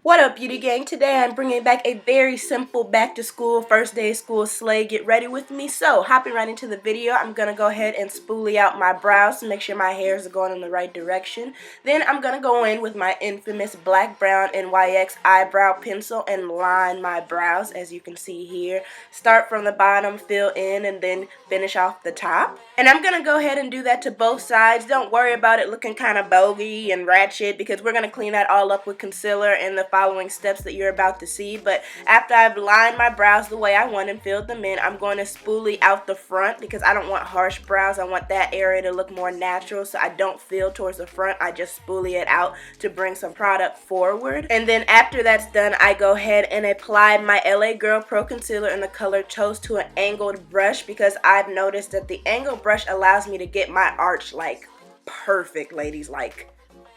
What up, beauty gang? Today I'm bringing back a very simple back to school, first day of school slay. Get ready with me. So, hopping right into the video, I'm going to go ahead and spoolie out my brows to make sure my hairs are going in the right direction. Then I'm going to go in with my infamous black brown NYX eyebrow pencil and line my brows, as you can see here. Start from the bottom, fill in, and then finish off the top. And I'm going to go ahead and do that to both sides. Don't worry about it looking kind of bogey and ratchet because we're going to clean that all up with concealer and the following steps that you're about to see. But after I've lined my brows the way I want and filled them in, I'm going to spoolie out the front because I don't want harsh brows. I want that area to look more natural, so I don't fill towards the front. I just spoolie it out to bring some product forward. And then after that's done, I go ahead and apply my LA Girl Pro Concealer in the color Toast to an angled brush because I've noticed that the angled brush allows me to get my arch like perfect, ladies, like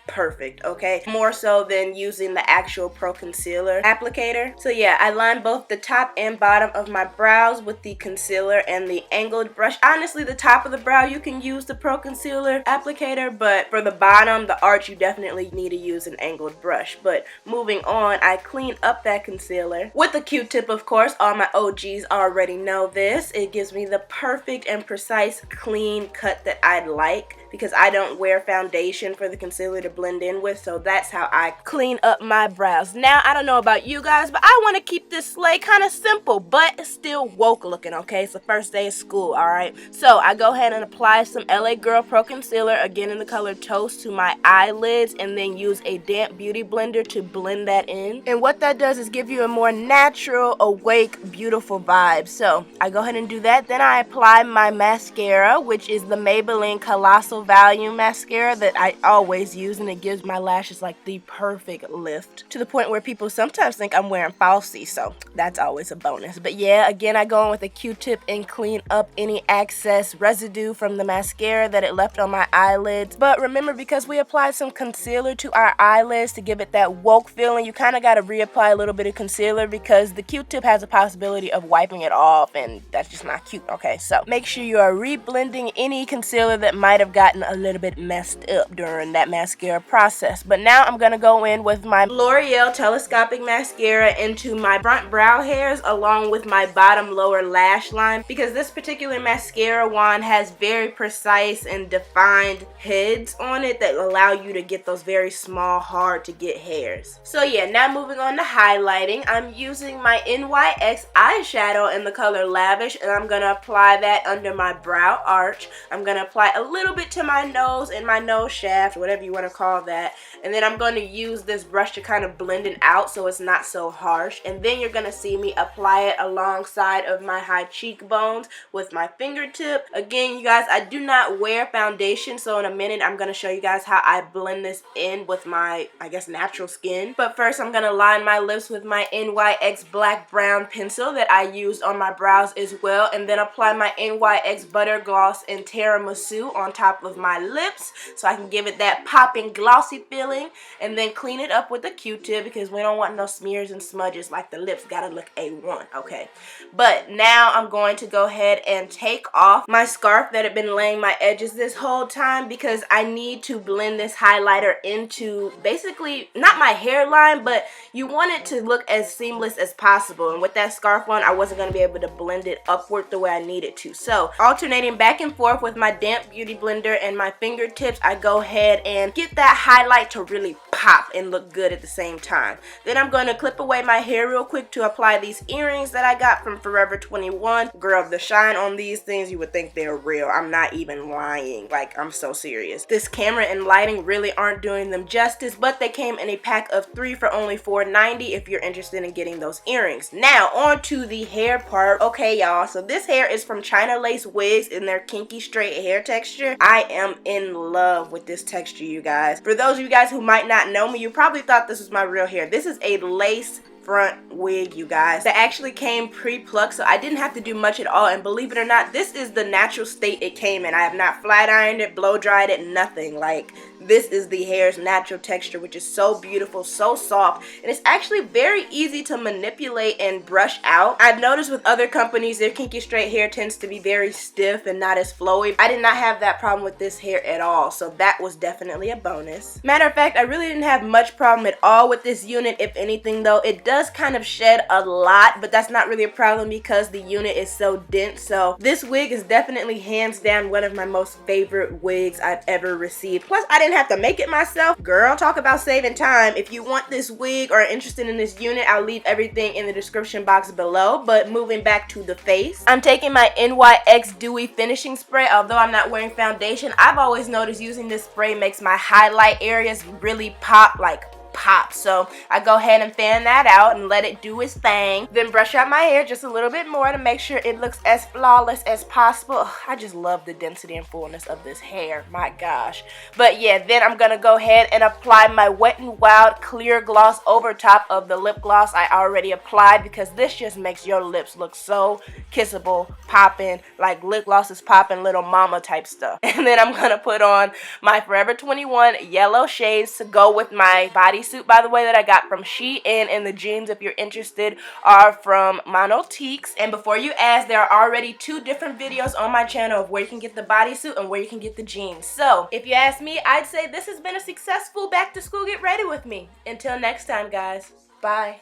perfect, okay? More so than using the actual Pro Concealer applicator. So yeah, I line both the top and bottom of my brows with the concealer and the angled brush. Honestly, the top of the brow you can use the Pro Concealer applicator, but for the bottom, the arch, you definitely need to use an angled brush. But moving on, I clean up that concealer with a Q-tip, of course. All my OGs already know this. It gives me the perfect and precise clean cut that I'd like because I don't wear foundation for the concealer to blend in with, so that's how I clean up my brows. Now, I don't know about you guys, but I want to keep this slay kind of simple, but still woke looking, okay? It's the first day of school, alright? So, I go ahead and apply some LA Girl Pro Concealer, again in the color Toast, to my eyelids, and then use a damp beauty blender to blend that in. And what that does is give you a more natural, awake, beautiful vibe. So, I go ahead and do that. Then I apply my mascara, which is the Maybelline Colossal Volume mascara that I always use, and it gives my lashes like the perfect lift to the point where people sometimes think I'm wearing falsies, so that's always a bonus. But yeah, again, I go in with a Q-tip and clean up any excess residue from the mascara that it left on my eyelids. But remember, because we applied some concealer to our eyelids to give it that woke feeling, you kind of got to reapply a little bit of concealer because the Q-tip has a possibility of wiping it off, and that's just not cute, okay? So make sure you are reblending any concealer that might have gotten a little bit messed up during that mascara process. But now I'm gonna go in with my L'Oreal Telescopic Mascara into my front brow hairs along with my bottom lower lash line because this particular mascara wand has very precise and defined heads on it that allow you to get those very small, hard to get hairs. So yeah, now moving on to highlighting, I'm using my NYX eyeshadow in the color Lavish, and I'm gonna apply that under my brow arch. I'm gonna apply a little bit to my nose and my nose shaft, whatever you want to call that, and then I'm going to use this brush to kind of blend it out so it's not so harsh. And then you're going to see me apply it alongside of my high cheekbones with my fingertip. Again, you guys, I do not wear foundation, so in a minute I'm going to show you guys how I blend this in with my, I guess, natural skin. But first I'm going to line my lips with my NYX black brown pencil that I used on my brows as well, and then apply my NYX butter gloss and tiramisu on top of my lips so I can give it that popping glossy feeling, and then clean it up with a Q-tip because we don't want no smears and smudges. Like, the lips gotta look A1, okay? But now I'm going to go ahead and take off my scarf that had been laying my edges this whole time because I need to blend this highlighter into basically not my hairline, but you want it to look as seamless as possible. And with that scarf on, I wasn't going to be able to blend it upward the way I needed to. So alternating back and forth with my damp beauty blender and my fingertips, I go ahead and get that highlight to really pop and look good at the same time. Then I'm going to clip away my hair real quick to apply these earrings that I got from Forever 21. Girl, the shine on these things, you would think they're real. I'm not even lying. Like, I'm so serious. This camera and lighting really aren't doing them justice, but they came in a pack of 3 for only $4.90 if you're interested in getting those earrings. Now, on to the hair part. Okay, y'all, so this hair is from Chinalacewig in their kinky straight hair texture. I am in love with this texture, you guys. For those of you guys who might not know me, you probably thought this was my real hair. This is a lace front wig, you guys, that actually came pre-plucked, so I didn't have to do much at all. And believe it or not, this is the natural state it came in. I have not flat ironed it, blow dried it, nothing. Like, this is the hair's natural texture, which is so beautiful, so soft, and it's actually very easy to manipulate and brush out. I've noticed with other companies, their kinky straight hair tends to be very stiff and not as flowy. I did not have that problem with this hair at all, so that was definitely a bonus. Matter of fact, I really didn't have much problem at all with this unit. If anything though, it does kind of shed a lot, but that's not really a problem because the unit is so dense. So this wig is definitely hands down one of my most favorite wigs I've ever received. Plus, I didn't have to make it myself. Girl, talk about saving time. If you want this wig or are interested in this unit, I'll leave everything in the description box below. But moving back to the face, I'm taking my NYX Dewy Finishing Spray. Although I'm not wearing foundation, I've always noticed using this spray makes my highlight areas really pop, like pop. So I go ahead and fan that out and let it do its thing. Then brush out my hair just a little bit more to make sure it looks as flawless as possible. Ugh, I just love the density and fullness of this hair. My gosh. But yeah, then I'm gonna go ahead and apply my Wet n Wild clear gloss over top of the lip gloss I already applied, because this just makes your lips look so kissable, popping, like lip gloss is popping, little mama type stuff. And then I'm gonna put on my Forever 21 yellow shades to go with my bodysuit, by the way, that I got from SheIn, and the jeans, if you're interested, are from Monotiques. And before you ask, there are already 2 different videos on my channel of where you can get the bodysuit and where you can get the jeans. So if you ask me, I'd say this has been a successful back to school get ready with me. Until next time, guys. Bye.